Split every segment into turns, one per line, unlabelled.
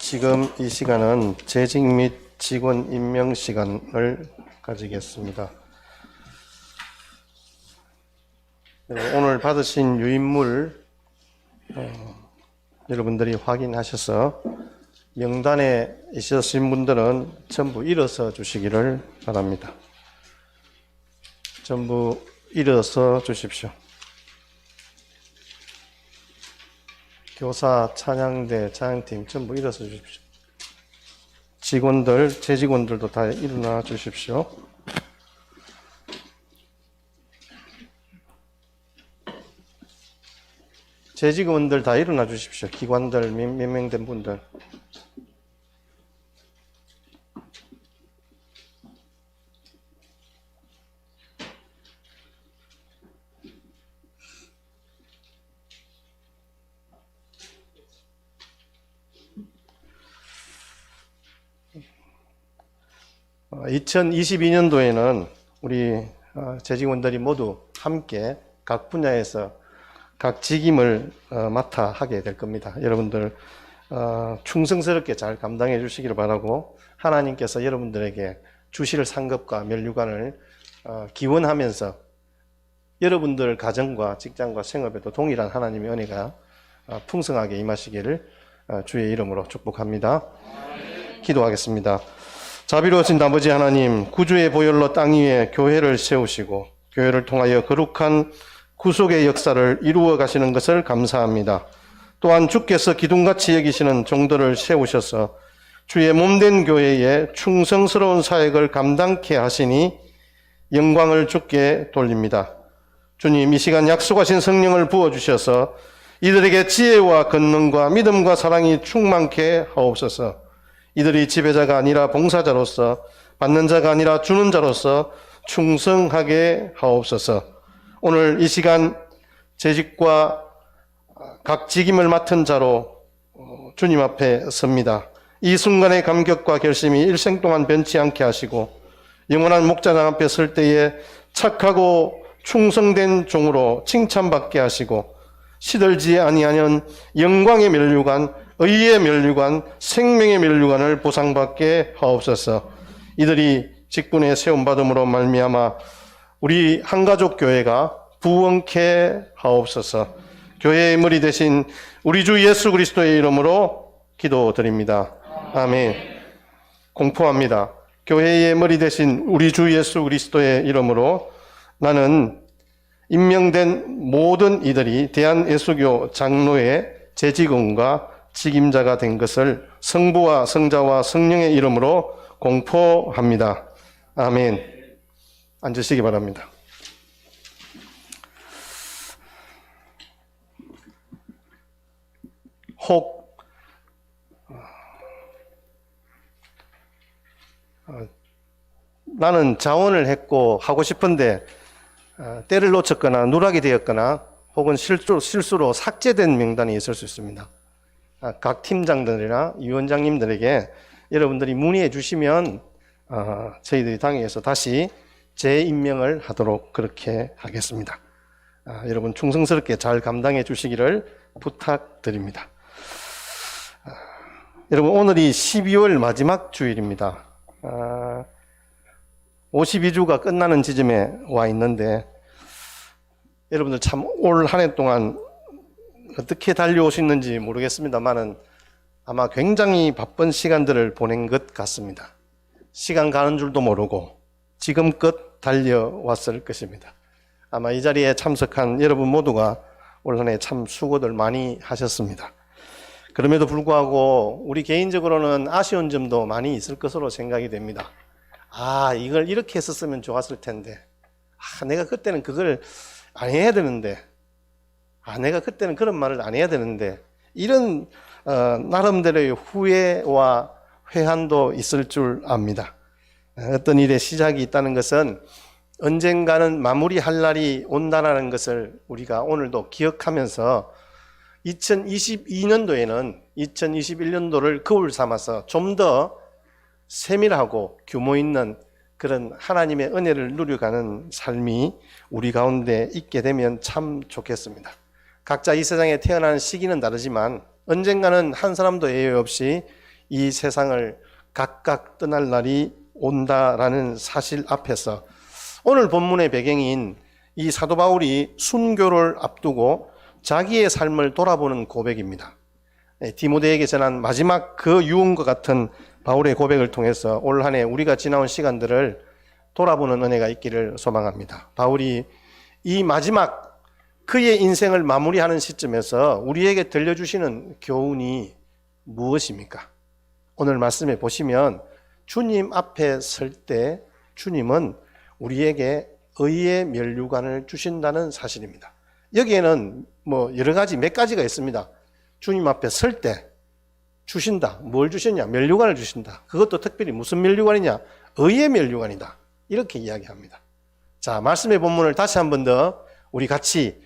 지금 이 시간은 재직 및 직원 임명 시간을 가지겠습니다. 오늘 받으신 유인물 여러분들이 확인하셔서 명단에 있으신 분들은 전부 일어서 주시기를 바랍니다. 전부 일어서 주십시오. 교사, 찬양대, 찬양팀 전부 일어서 주십시오. 직원들, 재직원들도 다 일어나 주십시오. 재직원들 다 일어나 주십시오. 기관들, 명명된 분들. 어, 2022년도에는 우리 재직원들이 모두 함께 각 분야에서 각 직임을 맡아 하게 될 겁니다. 여러분들 충성스럽게 잘 감당해 주시기를 바라고, 하나님께서 여러분들에게 주실 상급과 면류관을 기원하면서 여러분들 가정과 직장과 생업에도 동일한 하나님의 은혜가 풍성하게 임하시기를 주의 이름으로 축복합니다. 기도하겠습니다. 자비로우신 아버지 하나님, 구주의 보혈로 땅 위에 교회를 세우시고 교회를 통하여 거룩한 구속의 역사를 이루어 가시는 것을 감사합니다. 또한 주께서 기둥같이 여기시는 종들을 세우셔서 주의 몸된 교회에 충성스러운 사역을 감당케 하시니 영광을 주께 돌립니다. 주님, 이 시간 약속하신 성령을 부어주셔서 이들에게 지혜와 권능과 믿음과 사랑이 충만케 하옵소서. 이들이 지배자가 아니라 봉사자로서, 받는 자가 아니라 주는 자로서 충성하게 하옵소서. 오늘 이 시간 재직과 각 직임을 맡은 자로 주님 앞에 섭니다. 이 순간의 감격과 결심이 일생 동안 변치 않게 하시고, 영원한 목자장 앞에 설 때에 착하고 충성된 종으로 칭찬받게 하시고, 시들지 아니하는 영광의 면류관, 의의 면류관, 생명의 면류관을 보상받게 하옵소서. 이들이 직분에 세움받음으로 말미암아 우리 한가족 교회가 부흥케 하옵소서. 교회의 머리 되신 우리 주 예수 그리스도의 이름으로 기도드립니다. 아멘. 공포합니다. 교회의 머리 되신 우리 주 예수 그리스도의 이름으로 나는 임명된 모든 이들이 대한예수교 장로의 재직원과 직임자가 된 것을 성부와 성자와 성령의 이름으로 공포합니다. 아멘. 앉으시기 바랍니다. 혹 나는 자원을 했고 하고 싶은데 때를 놓쳤거나 누락이 되었거나 혹은 실수로 삭제된 명단이 있을 수 있습니다. 각 팀장들이나 위원장님들에게 여러분들이 문의해 주시면 저희들이 당에서 다시 재임명을 하도록 그렇게 하겠습니다. 여러분 충성스럽게 잘 감당해 주시기를 부탁드립니다. 여러분, 오늘이 12월 마지막 주일입니다. 52주가 끝나는 지점에 와 있는데, 여러분들 참 올 한 해 동안 어떻게 달려오셨는지 모르겠습니다만은 아마 굉장히 바쁜 시간들을 보낸 것 같습니다. 시간 가는 줄도 모르고 지금껏 달려왔을 것입니다. 아마 이 자리에 참석한 여러분 모두가 올 한 해 참 수고들 많이 하셨습니다. 그럼에도 불구하고 우리 개인적으로는 아쉬운 점도 많이 있을 것으로 생각이 됩니다. 이걸 이렇게 했었으면 좋았을 텐데, 내가 그때는 그걸 안 해야 되는데, 내가 그때는 그런 말을 안 해야 되는데, 이런 나름대로의 후회와 회한도 있을 줄 압니다. 어떤 일의 시작이 있다는 것은 언젠가는 마무리할 날이 온다는 것을 우리가 오늘도 기억하면서 2022년도에는 2021년도를 거울 삼아서 좀 더 세밀하고 규모 있는 그런 하나님의 은혜를 누려가는 삶이 우리 가운데 있게 되면 참 좋겠습니다. 각자 이 세상에 태어나는 시기는 다르지만 언젠가는 한 사람도 예외 없이 이 세상을 각각 떠날 날이 온다라는 사실 앞에서 오늘 본문의 배경인 이 사도 바울이 순교를 앞두고 자기의 삶을 돌아보는 고백입니다. 디모데에게 전한 마지막 그 유언과 같은 바울의 고백을 통해서 올 한 해 우리가 지나온 시간들을 돌아보는 은혜가 있기를 소망합니다. 바울이 이 마지막 그의 인생을 마무리하는 시점에서 우리에게 들려주시는 교훈이 무엇입니까? 오늘 말씀에 보시면 주님 앞에 설 때 주님은 우리에게 의의 면류관을 주신다는 사실입니다. 여기에는 여러 가지 몇 가지가 있습니다. 주님 앞에 설 때 주신다. 뭘 주시냐? 면류관을 주신다. 그것도 특별히 무슨 면류관이냐? 의의 면류관이다. 이렇게 이야기합니다. 자, 말씀의 본문을 다시 한 번 더 우리 같이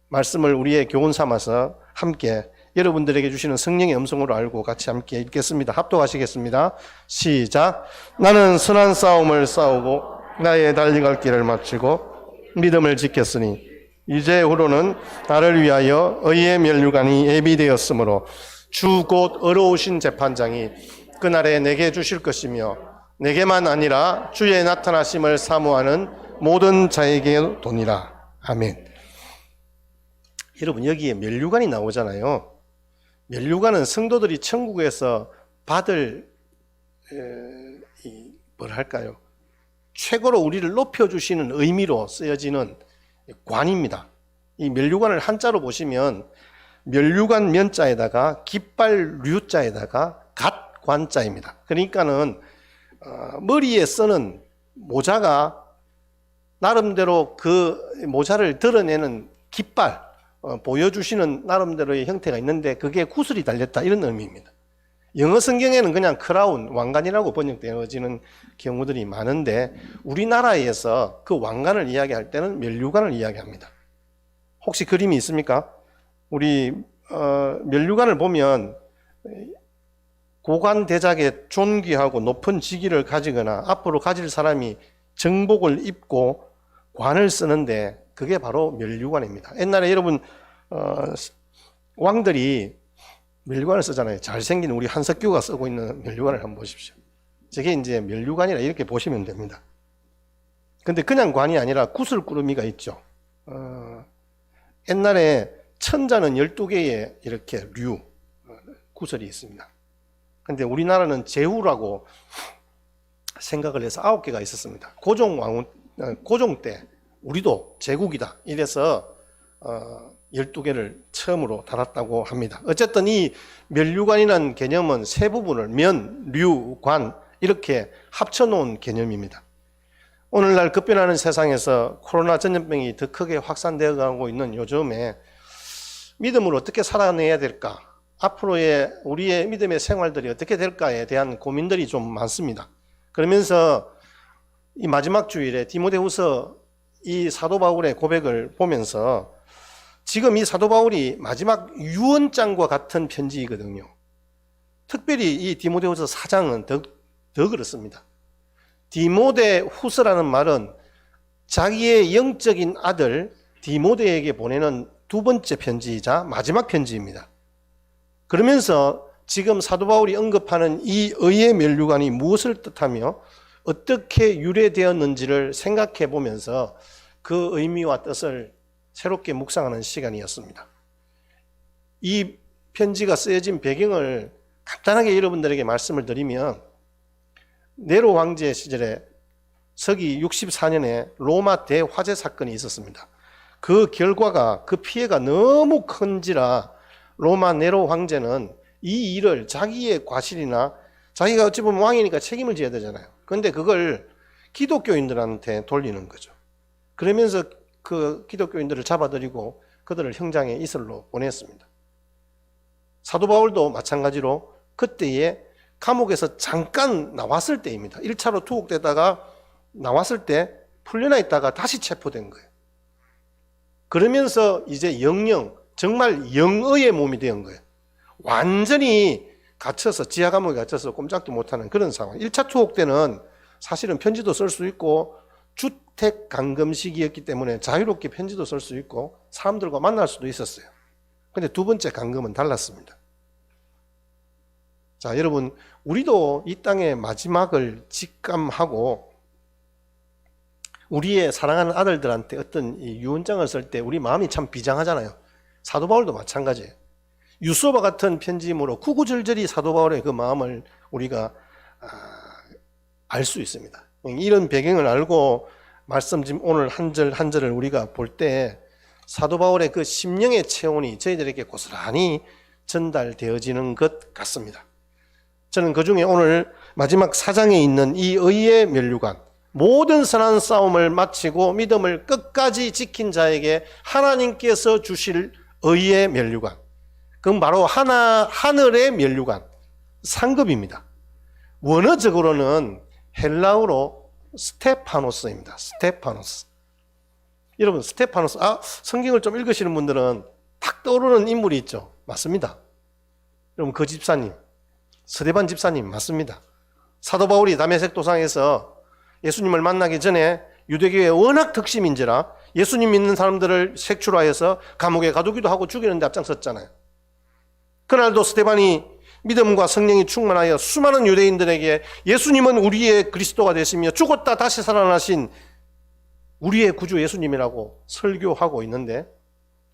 말씀을 우리의 교훈 삼아서 함께 여러분들에게 주시는 성령의 음성으로 알고 같이 함께 읽겠습니다. 합독하시겠습니다. 시작. 나는 선한 싸움을 싸우고 나의 달려갈 길을 마치고 믿음을 지켰으니 이제후로는 나를 위하여 의의 면류관이 예비되었으므로 주 곧 의로우신 재판장이 그날에 내게 주실 것이며 내게만 아니라 주의 나타나심을 사모하는 모든 자에게 도니라. 아멘. 여러분, 여기에 면류관이 나오잖아요. 면류관은 성도들이 천국에서 받을 뭐랄까요? 최고로 우리를 높여주시는 의미로 쓰여지는 관입니다. 이 면류관을 한자로 보시면 면류관 면자에다가 깃발 류자에다가 갓관자입니다. 그러니까는 머리에 쓰는 모자가 나름대로 그 모자를 드러내는 깃발, 보여주시는 나름대로의 형태가 있는데 그게 구슬이 달렸다 이런 의미입니다. 영어 성경에는 그냥 크라운, 왕관이라고 번역되어지는 경우들이 많은데 우리나라에서 그 왕관을 이야기할 때는 면류관을 이야기합니다. 혹시 그림이 있습니까? 우리 면류관을 보면 고관대작에 존귀하고 높은 직위를 가지거나 앞으로 가질 사람이 정복을 입고 관을 쓰는데 그게 바로 면류관입니다. 옛날에 여러분 왕들이 면류관을 쓰잖아요. 잘생긴 우리 한석규가 쓰고 있는 면류관을 한번 보십시오. 저게 이제 면류관이라 이렇게 보시면 됩니다. 근데 그냥 관이 아니라 구슬꾸러미가 있죠. 옛날에 천자는 12개의 이렇게 구슬이 있습니다. 근데 우리나라는 제후라고 생각을 해서 9개가 있었습니다. 고종 때 우리도 제국이다 이래서 12개를 처음으로 달았다고 합니다. 어쨌든 이 면류관이라는 개념은 세 부분을 면, 류, 관 이렇게 합쳐놓은 개념입니다. 오늘날 급변하는 세상에서 코로나 전염병이 더 크게 확산되어 가고 있는 요즘에 믿음을 어떻게 살아내야 될까? 앞으로의 우리의 믿음의 생활들이 어떻게 될까에 대한 고민들이 좀 많습니다. 그러면서 이 마지막 주일에 디모데후서 이 사도 바울의 고백을 보면서 지금 이 사도 바울이 마지막 유언장과 같은 편지이거든요. 특별히 이 디모데후서 4장은 더 그렇습니다. 디모데후서라는 말은 자기의 영적인 아들 디모데에게 보내는 두 번째 편지이자 마지막 편지입니다. 그러면서 지금 사도 바울이 언급하는 이 의의 면류관이 무엇을 뜻하며 어떻게 유래되었는지를 생각해 보면서 그 의미와 뜻을 새롭게 묵상하는 시간이었습니다. 이 편지가 쓰여진 배경을 간단하게 여러분들에게 말씀을 드리면 네로 황제 시절에 서기 64년에 로마 대화재 사건이 있었습니다. 그 결과가 그 피해가 너무 큰지라 로마 네로 황제는 이 일을 자기의 과실이나 자기가 어찌 보면 왕이니까 책임을 져야 되잖아요. 그런데 그걸 기독교인들한테 돌리는 거죠. 그러면서 그 기독교인들을 잡아들이고 그들을 형장에 이슬로 보냈습니다. 사도 바울도 마찬가지로 그때에 감옥에서 잠깐 나왔을 때입니다. 1차로 투옥되다가 나왔을 때 풀려나 있다가 다시 체포된 거예요. 그러면서 이제 영영, 정말 영의의 몸이 된 거예요. 완전히 갇혀서, 지하 감옥에 갇혀서 꼼짝도 못하는 그런 상황. 1차 투옥 때는 사실은 편지도 쓸 수 있고 주택 감금 시기였기 때문에 자유롭게 편지도 쓸 수 있고 사람들과 만날 수도 있었어요. 근데 두 번째 감금은 달랐습니다. 자, 여러분, 우리도 이 땅의 마지막을 직감하고 우리의 사랑하는 아들들한테 어떤 이 유언장을 쓸 때 우리 마음이 참 비장하잖아요. 사도 바울도 마찬가지예요. 유서와 같은 편지이므로 구구절절히 사도 바울의 그 마음을 우리가 알 수 있습니다. 이런 배경을 알고 말씀 지금 오늘 한 절 한 절을 우리가 볼 때 사도 바울의 그 심령의 체온이 저희들에게 고스란히 전달되어지는 것 같습니다. 저는 그중에 오늘 마지막 4장에 있는 이 의의 면류관, 모든 선한 싸움을 마치고 믿음을 끝까지 지킨 자에게 하나님께서 주실 의의 면류관, 그건 바로 하늘의 면류관, 상급입니다. 원어적으로는 헬라어로 스테파노스입니다. 스테파노스. 여러분, 스테파노스, 성경을 좀 읽으시는 분들은 탁 떠오르는 인물이 있죠. 맞습니다. 여러분, 그 집사님, 스데반 집사님 맞습니다. 사도 바울이 다메섹 도상에서 예수님을 만나기 전에 유대교의 워낙 덕심인지라 예수님 믿는 사람들을 색출하여서 감옥에 가두기도 하고 죽이는 데 앞장섰잖아요. 그날도 스데반이 믿음과 성령이 충만하여 수많은 유대인들에게 예수님은 우리의 그리스도가 되시며 죽었다 다시 살아나신 우리의 구주 예수님이라고 설교하고 있는데,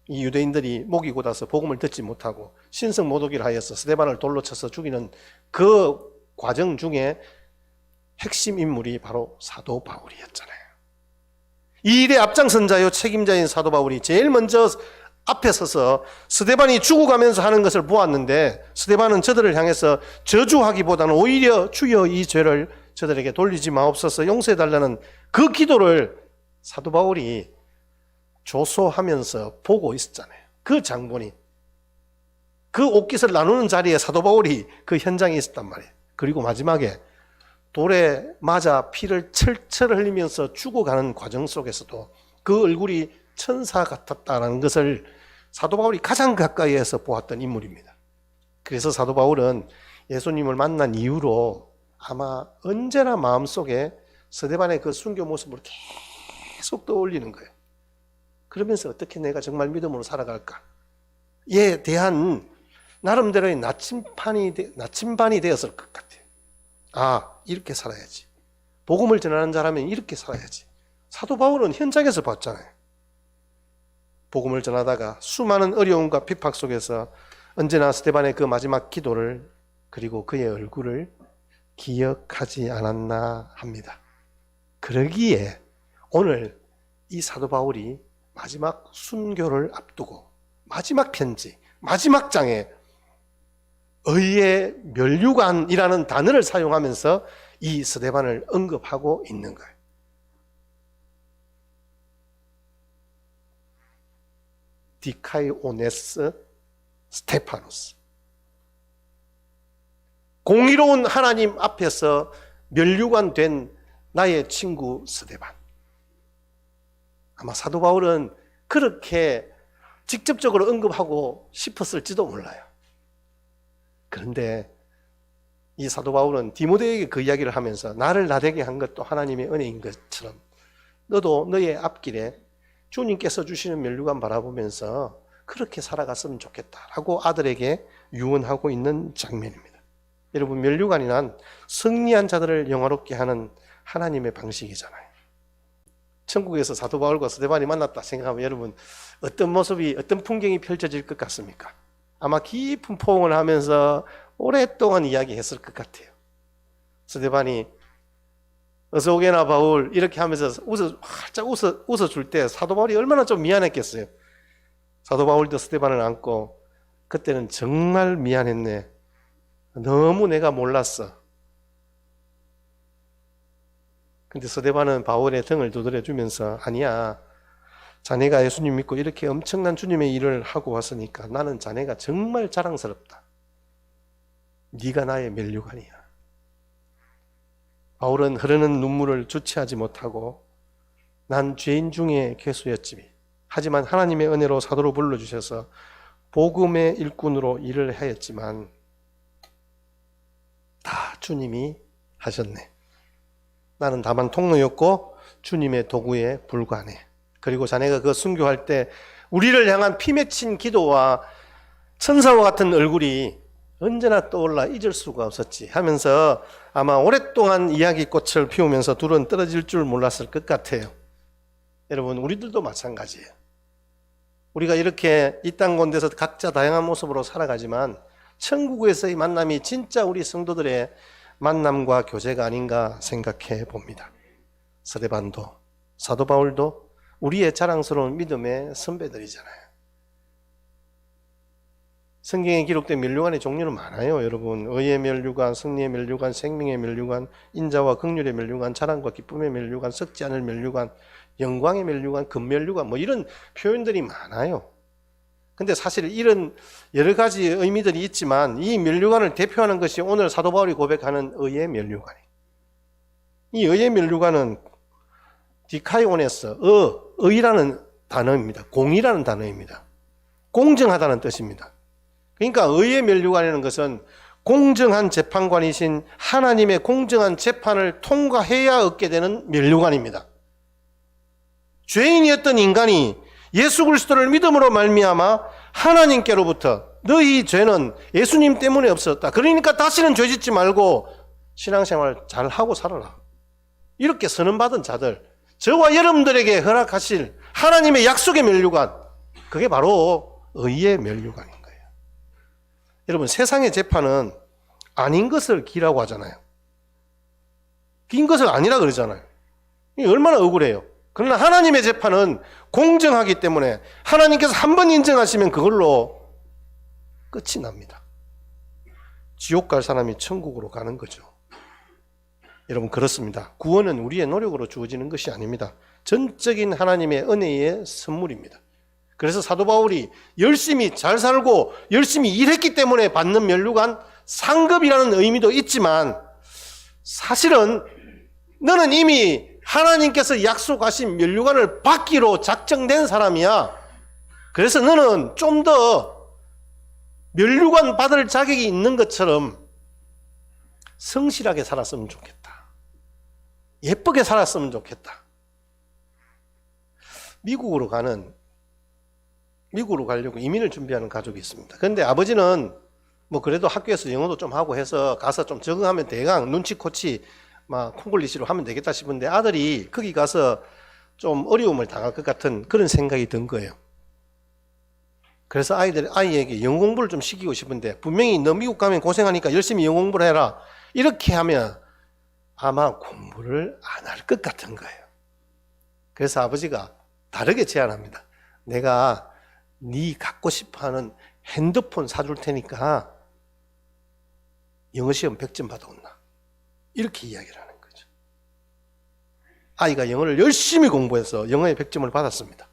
이 유대인들이 목이 곧아서 복음을 듣지 못하고 신성 모독이를 하여서 스데반을 돌로 쳐서 죽이는 그 과정 중에 핵심 인물이 바로 사도 바울이었잖아요. 이 일의 앞장선 자요 책임자인 사도 바울이 제일 먼저 앞에 서서 스데반이 죽어가면서 하는 것을 보았는데, 스데반은 저들을 향해서 저주하기보다는 오히려 주여 이 죄를 저들에게 돌리지 마옵소서 용서해달라는 그 기도를 사도 바울이 조소하면서 보고 있었잖아요. 그 장본이, 그 옷깃을 나누는 자리에 사도 바울이 그 현장에 있었단 말이에요. 그리고 마지막에 돌에 맞아 피를 철철 흘리면서 죽어가는 과정 속에서도 그 얼굴이 천사 같았다는 것을 사도 바울이 가장 가까이에서 보았던 인물입니다. 그래서 사도 바울은 예수님을 만난 이후로 아마 언제나 마음속에 스데반의 그 순교 모습을 계속 떠올리는 거예요. 그러면서 어떻게 내가 정말 믿음으로 살아갈까에 대한 나름대로의 나침반이 되었을 것 같아요. 이렇게 살아야지. 복음을 전하는 자라면 이렇게 살아야지. 사도 바울은 현장에서 봤잖아요. 복음을 전하다가 수많은 어려움과 핍박 속에서 언제나 스데반의 그 마지막 기도를, 그리고 그의 얼굴을 기억하지 않았나 합니다. 그러기에 오늘 이 사도 바울이 마지막 순교를 앞두고 마지막 편지, 마지막 장에 의의 면류관이라는 단어를 사용하면서 이 스데반을 언급하고 있는 거예요. 디카이오네스 스테파노스. 공의로운 하나님 앞에서 면류관 된 나의 친구 스데반. 아마 사도 바울은 그렇게 직접적으로 언급하고 싶었을지도 몰라요. 그런데 이 사도 바울은 디모데에게 그 이야기를 하면서 나를 나되게 한 것도 하나님의 은혜인 것처럼 너도 너의 앞길에 주님께서 주시는 면류관 바라보면서 그렇게 살아갔으면 좋겠다라고 아들에게 유언하고 있는 장면입니다. 여러분, 면류관이란 승리한 자들을 영화롭게 하는 하나님의 방식이잖아요. 천국에서 사도 바울과 스데반이 만났다 생각하면 여러분 어떤 모습이, 어떤 풍경이 펼쳐질 것 같습니까? 아마 깊은 포옹을 하면서 오랫동안 이야기했을 것 같아요. 스데반이 어서 오게나 바울 이렇게 하면서 활짝 웃어줄 때 사도 바울이 얼마나 좀 미안했겠어요. 사도 바울도 스데반을 안고 그때는 정말 미안했네. 너무 내가 몰랐어. 근데 스데반은 바울의 등을 두드려주면서 아니야, 자네가 예수님 믿고 이렇게 엄청난 주님의 일을 하고 왔으니까 나는 자네가 정말 자랑스럽다. 네가 나의 면류관이야. 바울은 흐르는 눈물을 주체하지 못하고 난 죄인 중에 괴수였지. 하지만 하나님의 은혜로 사도로 불러주셔서 복음의 일꾼으로 일을 하였지만 다 주님이 하셨네. 나는 다만 통로였고 주님의 도구에 불과하네. 그리고 자네가 그 순교할 때 우리를 향한 피 맺힌 기도와 천사와 같은 얼굴이 언제나 떠올라 잊을 수가 없었지 하면서 아마 오랫동안 이야기꽃을 피우면서 둘은 떨어질 줄 몰랐을 것 같아요. 여러분, 우리들도 마찬가지예요. 우리가 이렇게 이 땅 가운데서 각자 다양한 모습으로 살아가지만 천국에서의 만남이 진짜 우리 성도들의 만남과 교제가 아닌가 생각해 봅니다. 스데반도, 사도 바울도 우리의 자랑스러운 믿음의 선배들이잖아요. 성경에 기록된 면류관의 종류는 많아요. 여러분, 의의 면류관, 승리의 면류관, 생명의 면류관, 인자와 긍휼의 면류관, 자랑과 기쁨의 면류관, 썩지 않을 면류관, 영광의 면류관, 금면류관, 뭐 이런 표현들이 많아요. 근데 사실 이런 여러 가지 의미들이 있지만 이 면류관을 대표하는 것이 오늘 사도 바울이 고백하는 의의 면류관이에요. 이 의의 면류관은 디카이온에서 의라는 단어입니다. 공이라는 단어입니다. 공정하다는 뜻입니다. 그러니까 의의 면류관이라는 것은 공정한 재판관이신 하나님의 공정한 재판을 통과해야 얻게 되는 면류관입니다. 죄인이었던 인간이 예수 그리스도를 믿음으로 말미암아 하나님께로부터 너희 죄는 예수님 때문에 없었다. 그러니까 다시는 죄 짓지 말고 신앙생활 잘 하고 살아라. 이렇게 선언받은 자들, 저와 여러분들에게 허락하실 하나님의 약속의 면류관, 그게 바로 의의 면류관인 거예요. 여러분, 세상의 재판은 아닌 것을 기라고 하잖아요. 긴 것을 아니라 그러잖아요. 이게 얼마나 억울해요. 그러나 하나님의 재판은 공정하기 때문에 하나님께서 한 번 인정하시면 그걸로 끝이 납니다. 지옥 갈 사람이 천국으로 가는 거죠. 여러분, 그렇습니다. 구원은 우리의 노력으로 주어지는 것이 아닙니다. 전적인 하나님의 은혜의 선물입니다. 그래서 사도 바울이 열심히 잘 살고 열심히 일했기 때문에 받는 면류관, 상급이라는 의미도 있지만 사실은 너는 이미 하나님께서 약속하신 면류관을 받기로 작정된 사람이야. 그래서 너는 좀 더 면류관 받을 자격이 있는 것처럼 성실하게 살았으면 좋겠다. 예쁘게 살았으면 좋겠다. 미국으로 가려고 이민을 준비하는 가족이 있습니다. 그런데 아버지는 뭐 그래도 학교에서 영어도 좀 하고 해서 가서 좀 적응하면 대강 눈치코치 막 콩글리시로 하면 되겠다 싶은데 아들이 거기 가서 좀 어려움을 당할 것 같은 그런 생각이 든 거예요. 그래서 아이에게 영어 공부를 좀 시키고 싶은데 분명히 너 미국 가면 고생하니까 열심히 영어 공부를 해라. 이렇게 하면 아마 공부를 안 할 것 같은 거예요. 그래서 아버지가 다르게 제안합니다. 내가 네 갖고 싶어하는 핸드폰 사줄 테니까 영어 시험 100점 받아온나. 이렇게 이야기를 하는 거죠. 아이가 영어를 열심히 공부해서 영어에 100점을 받았습니다.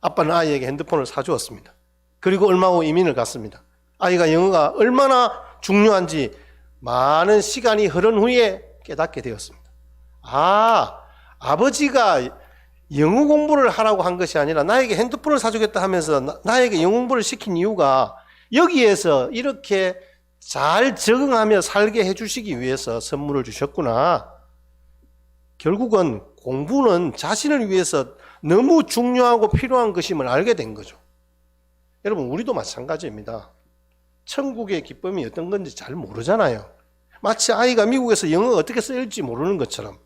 아빠는 아이에게 핸드폰을 사주었습니다. 그리고 얼마 후 이민을 갔습니다. 아이가 영어가 얼마나 중요한지 많은 시간이 흐른 후에 깨닫게 되었습니다. 아버지가 영어 공부를 하라고 한 것이 아니라 나에게 핸드폰을 사주겠다 하면서 나에게 영어 공부를 시킨 이유가 여기에서 이렇게 잘 적응하며 살게 해주시기 위해서 선물을 주셨구나. 결국은 공부는 자신을 위해서 너무 중요하고 필요한 것임을 알게 된 거죠. 여러분, 우리도 마찬가지입니다. 천국의 기쁨이 어떤 건지 잘 모르잖아요. 마치 아이가 미국에서 영어가 어떻게 쓰일지 모르는 것처럼.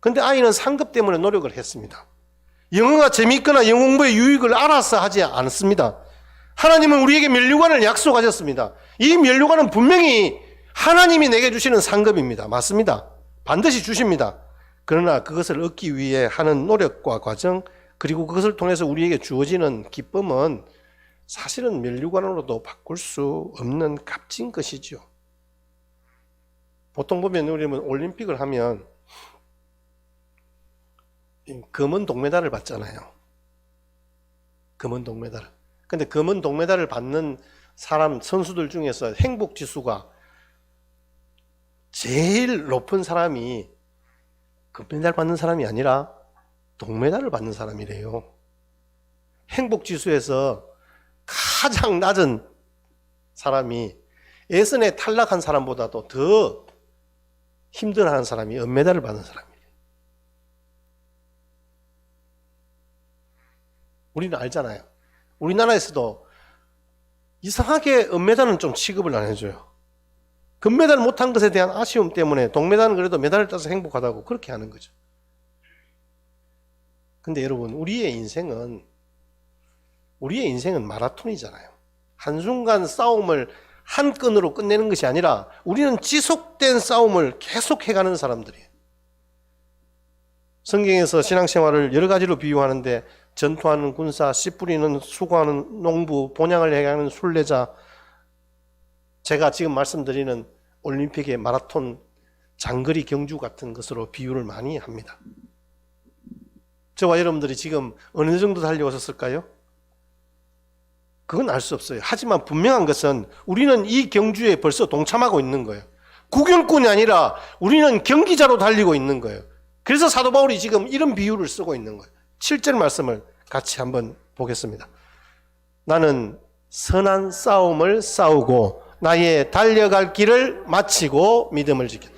근데 아이는 상급 때문에 노력을 했습니다. 영어가 재미있거나 영어 공부의 유익을 알아서 하지 않습니다. 하나님은 우리에게 면류관을 약속하셨습니다. 이 면류관은 분명히 하나님이 내게 주시는 상급입니다. 맞습니다. 반드시 주십니다. 그러나 그것을 얻기 위해 하는 노력과 과정, 그리고 그것을 통해서 우리에게 주어지는 기쁨은 사실은 면류관으로도 바꿀 수 없는 값진 것이죠. 보통 보면 우리는 올림픽을 하면 금은 동메달을 받잖아요. 금은 동메달. 근데 금은 동메달을 받는 사람, 선수들 중에서 행복 지수가 제일 높은 사람이 금메달 받는 사람이 아니라 동메달을 받는 사람이래요. 행복 지수에서 가장 낮은 사람이 예선에 탈락한 사람보다도 더 힘들어하는 사람이 은메달을 받는 사람이에요. 우리는 알잖아요. 우리나라에서도 이상하게 은메달은 좀 취급을 안 해줘요. 금메달 못한 것에 대한 아쉬움 때문에 동메달은 그래도 메달을 따서 행복하다고 그렇게 하는 거죠. 근데 여러분, 우리의 인생은 마라톤이잖아요. 한순간 싸움을 한 끈으로 끝내는 것이 아니라 우리는 지속된 싸움을 계속해가는 사람들이에요. 성경에서 신앙생활을 여러 가지로 비유하는데 전투하는 군사, 씨 뿌리는 수고하는 농부, 본향을 향하는 순례자, 제가 지금 말씀드리는 올림픽의 마라톤 장거리 경주 같은 것으로 비유를 많이 합니다. 저와 여러분들이 지금 어느 정도 달려오셨을까요? 그건 알 수 없어요. 하지만 분명한 것은 우리는 이 경주에 벌써 동참하고 있는 거예요. 구경꾼이 아니라 우리는 경기자로 달리고 있는 거예요. 그래서 사도 바울이 지금 이런 비유를 쓰고 있는 거예요. 7절 말씀을 같이 한번 보겠습니다. 나는 선한 싸움을 싸우고 나의 달려갈 길을 마치고 믿음을 지켰다.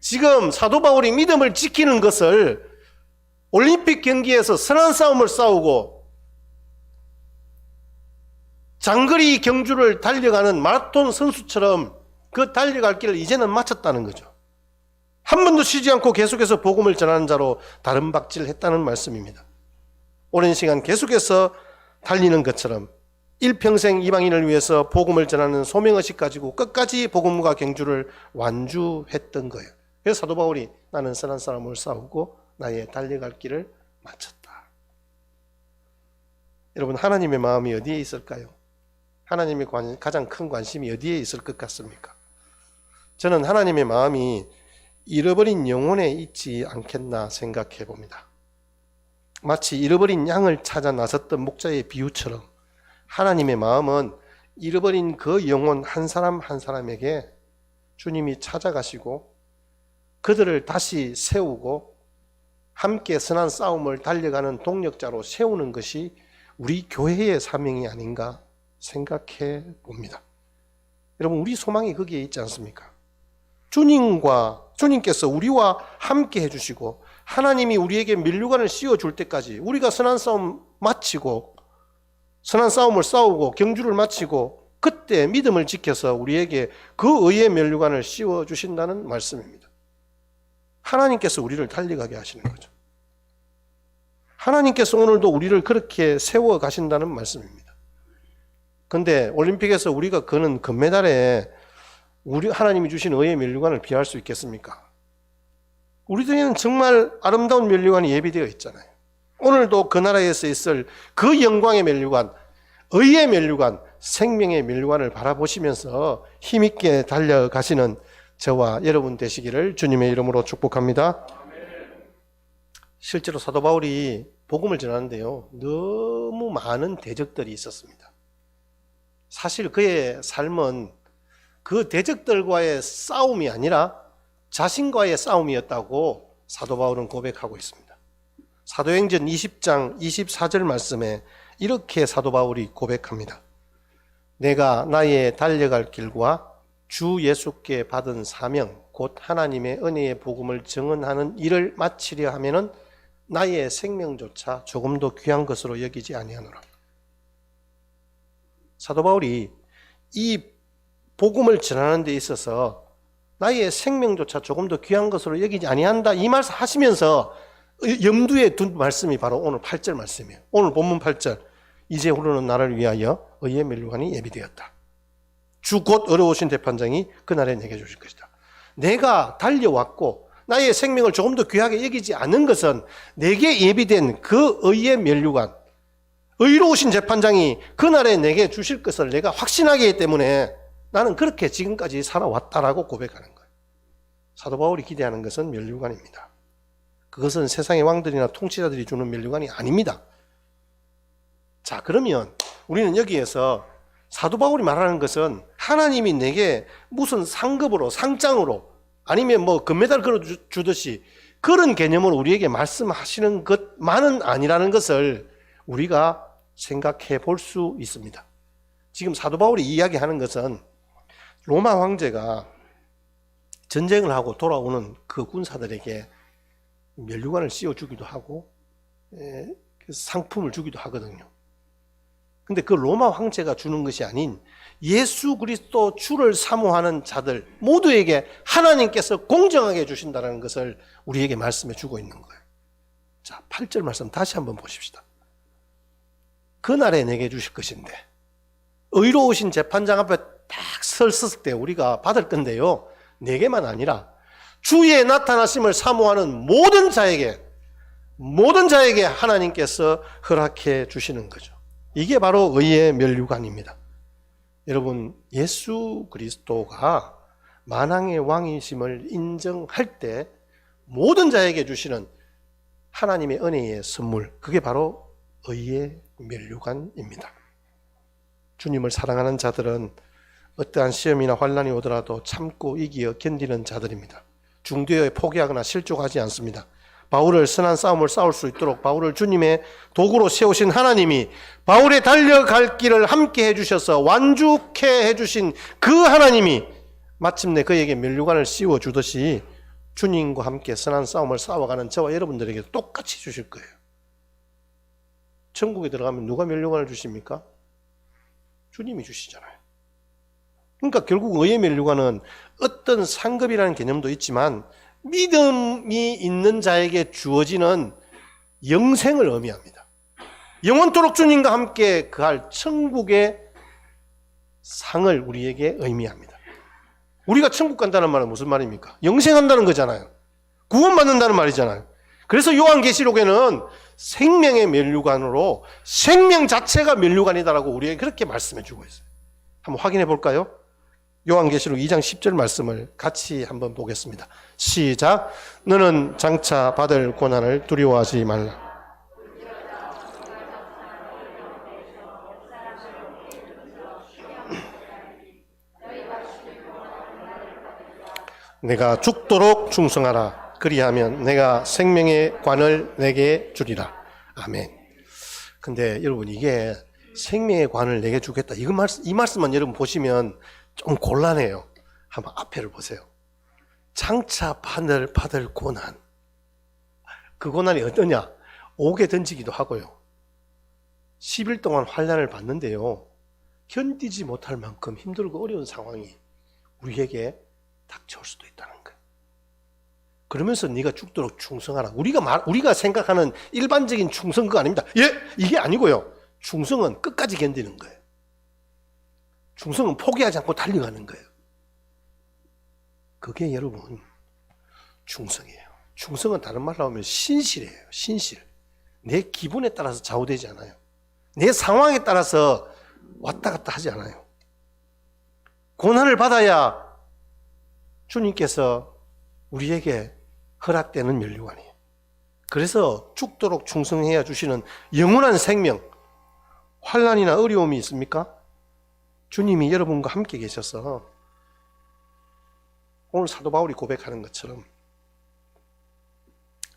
지금 사도 바울이 믿음을 지키는 것을 올림픽 경기에서 선한 싸움을 싸우고 장거리 경주를 달려가는 마라톤 선수처럼 그 달려갈 길을 이제는 마쳤다는 거죠. 한 번도 쉬지 않고 계속해서 복음을 전하는 자로 다른 박질을 했다는 말씀입니다. 오랜 시간 계속해서 달리는 것처럼 일평생 이방인을 위해서 복음을 전하는 소명의식 가지고 끝까지 복음과 경주를 완주했던 거예요. 그래서 사도 바울이 나는 선한 싸움을 싸우고 나의 달려갈 길을 마쳤다. 여러분, 하나님의 마음이 어디에 있을까요? 하나님의 가장 큰 관심이 어디에 있을 것 같습니까? 저는 하나님의 마음이 잃어버린 영혼에 있지 않겠나 생각해 봅니다. 마치 잃어버린 양을 찾아 나섰던 목자의 비유처럼 하나님의 마음은 잃어버린 그 영혼 한 사람 한 사람에게 주님이 찾아가시고 그들을 다시 세우고 함께 선한 싸움을 달려가는 동력자로 세우는 것이 우리 교회의 사명이 아닌가 생각해 봅니다. 여러분, 우리 소망이 거기에 있지 않습니까? 주님께서 우리와 함께 해주시고 하나님이 우리에게 면류관을 씌워줄 때까지 우리가 선한 싸움 마치고 선한 싸움을 싸우고 경주를 마치고 그때 믿음을 지켜서 우리에게 그 의의 면류관을 씌워주신다는 말씀입니다. 하나님께서 우리를 달려가게 하시는 거죠. 하나님께서 오늘도 우리를 그렇게 세워 가신다는 말씀입니다. 그런데 올림픽에서 우리가 거는 금메달에 우리 하나님이 주신 의의 면류관을 비할 수 있겠습니까? 우리들에게는 정말 아름다운 면류관이 예비되어 있잖아요. 오늘도 그 나라에서 있을 그 영광의 면류관, 의의 면류관, 생명의 면류관을 바라보시면서 힘있게 달려가시는 저와 여러분 되시기를 주님의 이름으로 축복합니다. 실제로 사도 바울이 복음을 전하는데요, 너무 많은 대적들이 있었습니다. 사실 그의 삶은 그 대적들과의 싸움이 아니라 자신과의 싸움이었다고 사도 바울은 고백하고 있습니다. 사도행전 20장 24절 말씀에 이렇게 사도 바울이 고백합니다. 내가 나의 달려갈 길과 주 예수께 받은 사명 곧 하나님의 은혜의 복음을 증언하는 일을 마치려 하면은 나의 생명조차 조금도 귀한 것으로 여기지 아니하노라. 사도 바울이 이 복음을 전하는 데 있어서 나의 생명조차 조금도 귀한 것으로 여기지 아니한다 이 말씀 하시면서 염두에 둔 말씀이 바로 오늘 8절 말씀이에요. 오늘 본문 8절 이제 후로는 나를 위하여 의의 면류관이 예비되었다. 주 곧 어려우신 재판장이 그날에 내게 주실 것이다. 내가 달려왔고 나의 생명을 조금 더 귀하게 여기지 않은 것은 내게 예비된 그 의의 면류관, 의로우신 재판장이 그날에 내게 주실 것을 내가 확신하기 때문에 나는 그렇게 지금까지 살아왔다라고 고백하는 거예요. 사도 바울이 기대하는 것은 면류관입니다. 그것은 세상의 왕들이나 통치자들이 주는 면류관이 아닙니다. 자, 그러면 우리는 여기에서 사도 바울이 말하는 것은 하나님이 내게 무슨 상급으로 상장으로 아니면 뭐 금메달 걸어주듯이 그런 개념으로 우리에게 말씀하시는 것만은 아니라는 것을 우리가 생각해 볼 수 있습니다. 지금 사도 바울이 이야기하는 것은 로마 황제가 전쟁을 하고 돌아오는 그 군사들에게 면류관을 씌워주기도 하고 상품을 주기도 하거든요. 근데 그 로마 황제가 주는 것이 아닌 예수 그리스도 주를 사모하는 자들 모두에게 하나님께서 공정하게 주신다는 것을 우리에게 말씀해 주고 있는 거예요. 자, 8절 말씀 다시 한번 보십시다. 그날에 내게 주실 것인데, 의로우신 재판장 앞에 딱 섰을 때 우리가 받을 건데요, 내게만 아니라 주의 나타나심을 사모하는 모든 자에게 하나님께서 허락해 주시는 거죠. 이게 바로 의의 면류관입니다. 여러분, 예수 그리스도가 만왕의 왕이심을 인정할 때 모든 자에게 주시는 하나님의 은혜의 선물, 그게 바로 의의 면류관입니다. 주님을 사랑하는 자들은 어떠한 시험이나 환난이 오더라도 참고 이기어 견디는 자들입니다. 중도에 포기하거나 실족하지 않습니다. 바울을 선한 싸움을 싸울 수 있도록 바울을 주님의 도구로 세우신 하나님이 바울의 달려갈 길을 함께 해주셔서 완죽해 해주신 그 하나님이 마침내 그에게 면류관을 씌워주듯이 주님과 함께 선한 싸움을 싸워가는 저와 여러분들에게 똑같이 주실 거예요. 천국에 들어가면 누가 면류관을 주십니까? 주님이 주시잖아요. 그러니까 결국 의의 면류관은 어떤 상급이라는 개념도 있지만 믿음이 있는 자에게 주어지는 영생을 의미합니다. 영원토록 주님과 함께 거할 천국의 상을 우리에게 의미합니다. 우리가 천국 간다는 말은 무슨 말입니까? 영생한다는 거잖아요. 구원받는다는 말이잖아요. 그래서 요한계시록에는 생명의 면류관으로 생명 자체가 면류관이다라고 우리에게 그렇게 말씀해 주고 있어요. 한번 확인해 볼까요? 요한계시록 2장 10절 말씀을 같이 한번 보겠습니다. 시작. 너는 장차 받을 고난을 두려워하지 말라. 내가 죽도록 충성하라. 그리하면 내가 생명의 관을 내게 주리라. 아멘. 근데 여러분, 이게 생명의 관을 내게 주겠다, 이 말씀만 여러분 보시면 좀 곤란해요. 한번 앞에를 보세요. 장차 받을 고난. 그 고난이 어떠냐? 옥에 던지기도 하고요. 10일 동안 환난을 받는데요, 견디지 못할 만큼 힘들고 어려운 상황이 우리에게 닥쳐올 수도 있다는 거예요. 그러면서 네가 죽도록 충성하라. 우리가 생각하는 일반적인 충성 그거 아닙니다. 예, 이게 아니고요. 충성은 끝까지 견디는 거예요. 충성은 포기하지 않고 달려가는 거예요. 그게 여러분 충성이에요. 충성은 다른 말로 하면 신실이에요. 신실. 내 기분에 따라서 좌우되지 않아요. 내 상황에 따라서 왔다 갔다 하지 않아요. 고난을 받아야 주님께서 우리에게 허락되는 면류관이에요. 그래서 죽도록 충성해야 주시는 영원한 생명, 환난이나 어려움이 있습니까? 주님이 여러분과 함께 계셔서 오늘 사도 바울이 고백하는 것처럼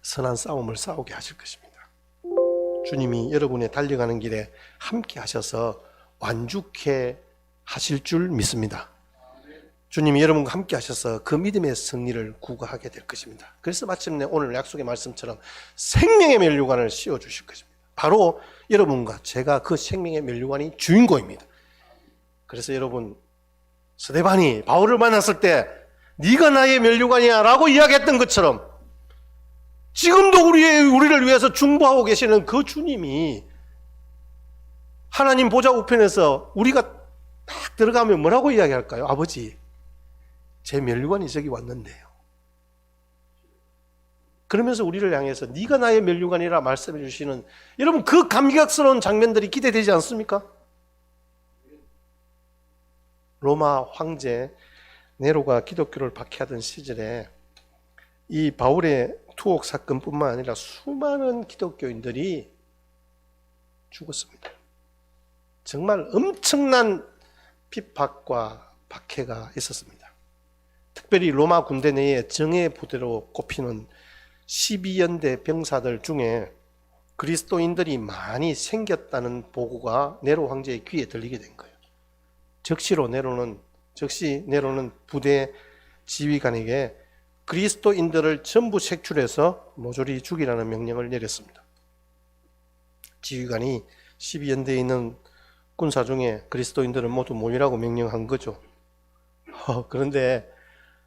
선한 싸움을 싸우게 하실 것입니다. 주님이 여러분의 달려가는 길에 함께 하셔서 완죽해 하실 줄 믿습니다. 주님이 여러분과 함께 하셔서 그 믿음의 승리를 구가하게 될 것입니다. 그래서 마침내 오늘 약속의 말씀처럼 생명의 면류관을 씌워주실 것입니다. 바로 여러분과 제가 그 생명의 면류관이 주인공입니다. 그래서 여러분, 스데반이 바울을 만났을 때 네가 나의 면류관이야 라고 이야기했던 것처럼 지금도 우리를 위해서 중보하고 계시는 그 주님이 하나님 보좌 우편에서 우리가 딱 들어가면 뭐라고 이야기할까요? 아버지, 제 면류관이 저기 왔는데요. 그러면서 우리를 향해서 네가 나의 면류관이라 말씀해 주시는, 여러분, 그 감격스러운 장면들이 기대되지 않습니까? 로마 황제 네로가 기독교를 박해하던 시절에 이 바울의 투옥 사건뿐만 아니라 수많은 기독교인들이 죽었습니다. 정말 엄청난 핍박과 박해가 있었습니다. 특별히 로마 군대 내에 정예 부대로 꼽히는 12연대 병사들 중에 그리스도인들이 많이 생겼다는 보고가 네로 황제의 귀에 들리게 된 거예요. 즉시 네로는 부대 지휘관에게 그리스도인들을 전부 색출해서 모조리 죽이라는 명령을 내렸습니다. 지휘관이 12연대에 있는 군사 중에 그리스도인들은 모두 모이라고 명령한 거죠. 그런데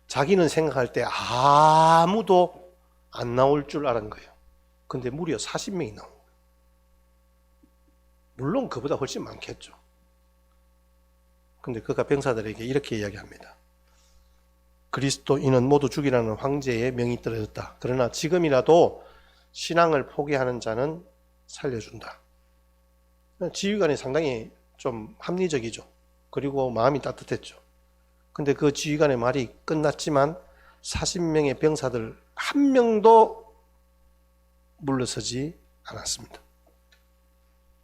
자기는 생각할 때 아무도 안 나올 줄 알은 거예요. 근데 무려 40명이 나온 거예요. 물론 그보다 훨씬 많겠죠. 근데 그가 병사들에게 이렇게 이야기합니다. 그리스도인은 모두 죽이라는 황제의 명이 떨어졌다. 그러나 지금이라도 신앙을 포기하는 자는 살려준다. 지휘관이 상당히 좀 합리적이죠. 그리고 마음이 따뜻했죠. 근데 그 지휘관의 말이 끝났지만 40명의 병사들 한 명도 물러서지 않았습니다.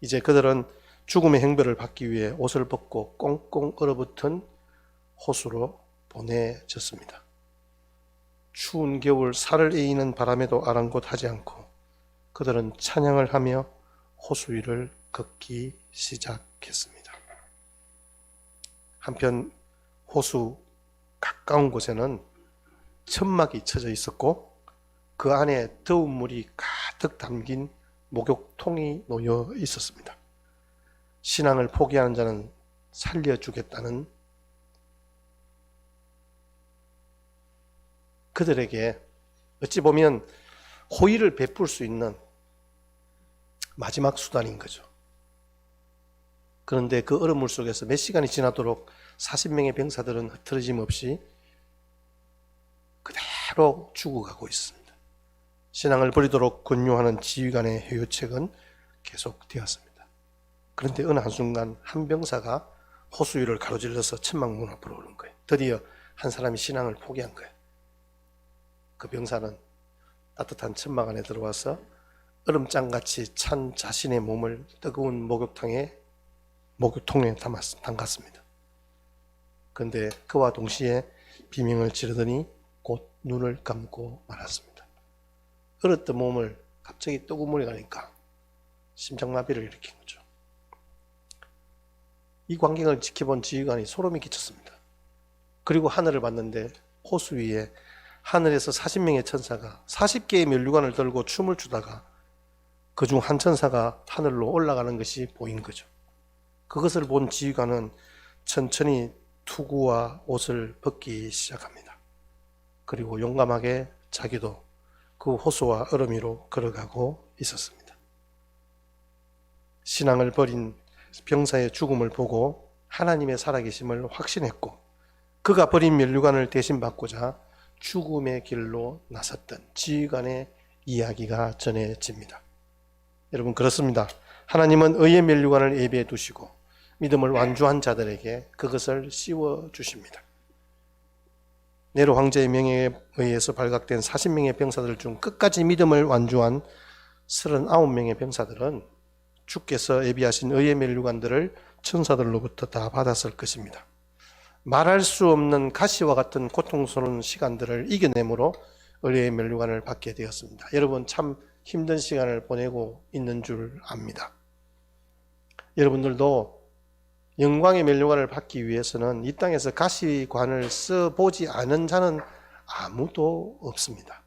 이제 그들은 죽음의 형벌을 받기 위해 옷을 벗고 꽁꽁 얼어붙은 호수로 보내졌습니다. 추운 겨울 살을 에이는 바람에도 아랑곳하지 않고 그들은 찬양을 하며 호수 위를 걷기 시작했습니다. 한편 호수 가까운 곳에는 천막이 쳐져 있었고 그 안에 더운 물이 가득 담긴 목욕통이 놓여 있었습니다. 신앙을 포기하는 자는 살려주겠다는 그들에게 어찌 보면 호의를 베풀 수 있는 마지막 수단인 거죠. 그런데 그 얼음물 속에서 몇 시간이 지나도록 40명의 병사들은 흐트러짐 없이 그대로 죽어가고 있습니다. 신앙을 버리도록 권유하는 지휘관의 회유책은 계속되었습니다. 그런데 어느 한순간 한 병사가 호수 위를 가로질러서 천막문 앞으로 오는 거예요. 드디어 한 사람이 신앙을 포기한 거예요. 그 병사는 따뜻한 천막 안에 들어와서 얼음장같이 찬 자신의 몸을 뜨거운 목욕통에 담갔습니다. 그런데 그와 동시에 비명을 지르더니 곧 눈을 감고 말았습니다. 얼었던 몸을 갑자기 뜨거운 물이 가니까 심장마비를 일으킨 거죠. 이 광경을 지켜본 지휘관이 소름이 끼쳤습니다. 그리고 하늘을 봤는데 호수 위에 하늘에서 40명의 천사가 40개의 면류관을 들고 춤을 추다가 그중 한 천사가 하늘로 올라가는 것이 보인 거죠. 그것을 본 지휘관은 천천히 투구와 옷을 벗기 시작합니다. 그리고 용감하게 자기도 그 호수와 얼음 위로 걸어가고 있었습니다. 신앙을 버린 병사의 죽음을 보고 하나님의 살아계심을 확신했고 그가 버린 면류관을 대신 받고자 죽음의 길로 나섰던 지휘관의 이야기가 전해집니다. 여러분 그렇습니다. 하나님은 의의 면류관을 예비해 두시고 믿음을 완주한 자들에게 그것을 씌워 주십니다. 네로 황제의 명예에 의해서 발각된 40명의 병사들 중 끝까지 믿음을 완주한 39명의 병사들은 주께서 예비하신 의의 면류관들을 천사들로부터 다 받았을 것입니다. 말할 수 없는 가시와 같은 고통스러운 시간들을 이겨내므로 의의 면류관을 받게 되었습니다. 여러분 참 힘든 시간을 보내고 있는 줄 압니다. 여러분들도 영광의 면류관을 받기 위해서는 이 땅에서 가시관을 써보지 않은 자는 아무도 없습니다.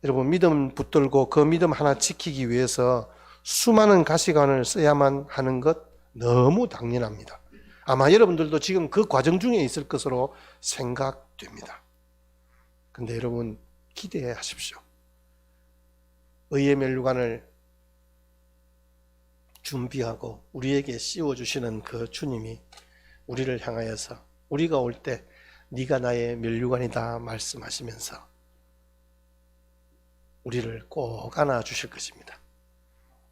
여러분 믿음 붙들고 그 믿음 하나 지키기 위해서 수많은 가시관을 써야만 하는 것 너무 당연합니다. 아마 여러분들도 지금 그 과정 중에 있을 것으로 생각됩니다. 그런데 여러분 기대하십시오. 의의 면류관을 준비하고 우리에게 씌워주시는 그 주님이 우리를 향하여서 우리가 올 때 네가 나의 면류관이다 말씀하시면서 우리를 꼭 안아주실 것입니다.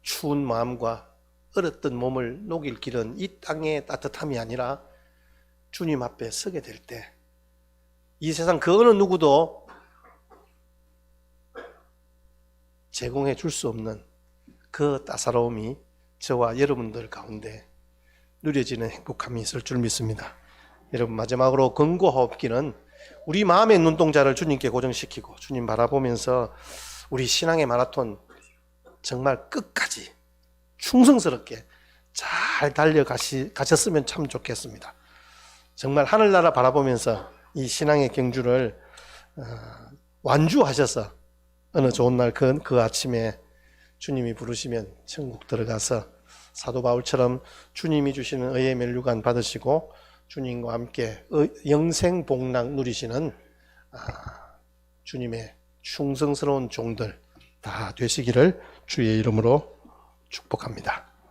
추운 마음과 얼었던 몸을 녹일 길은 이 땅의 따뜻함이 아니라 주님 앞에 서게 될 때 이 세상 그 어느 누구도 제공해 줄 수 없는 그 따사로움이 저와 여러분들 가운데 누려지는 행복함이 있을 줄 믿습니다. 여러분 마지막으로 권고하옵기는 우리 마음의 눈동자를 주님께 고정시키고 주님 바라보면서 우리 신앙의 마라톤 정말 끝까지 충성스럽게 잘 달려가셨으면 참 좋겠습니다. 정말 하늘나라 바라보면서 이 신앙의 경주를 완주하셔서 어느 좋은 날 그 아침에 주님이 부르시면 천국 들어가서 사도 바울처럼 주님이 주시는 의의 면류관 받으시고 주님과 함께 영생 복락 누리시는 주님의 충성스러운 종들 다 되시기를 주의 이름으로 축복합니다.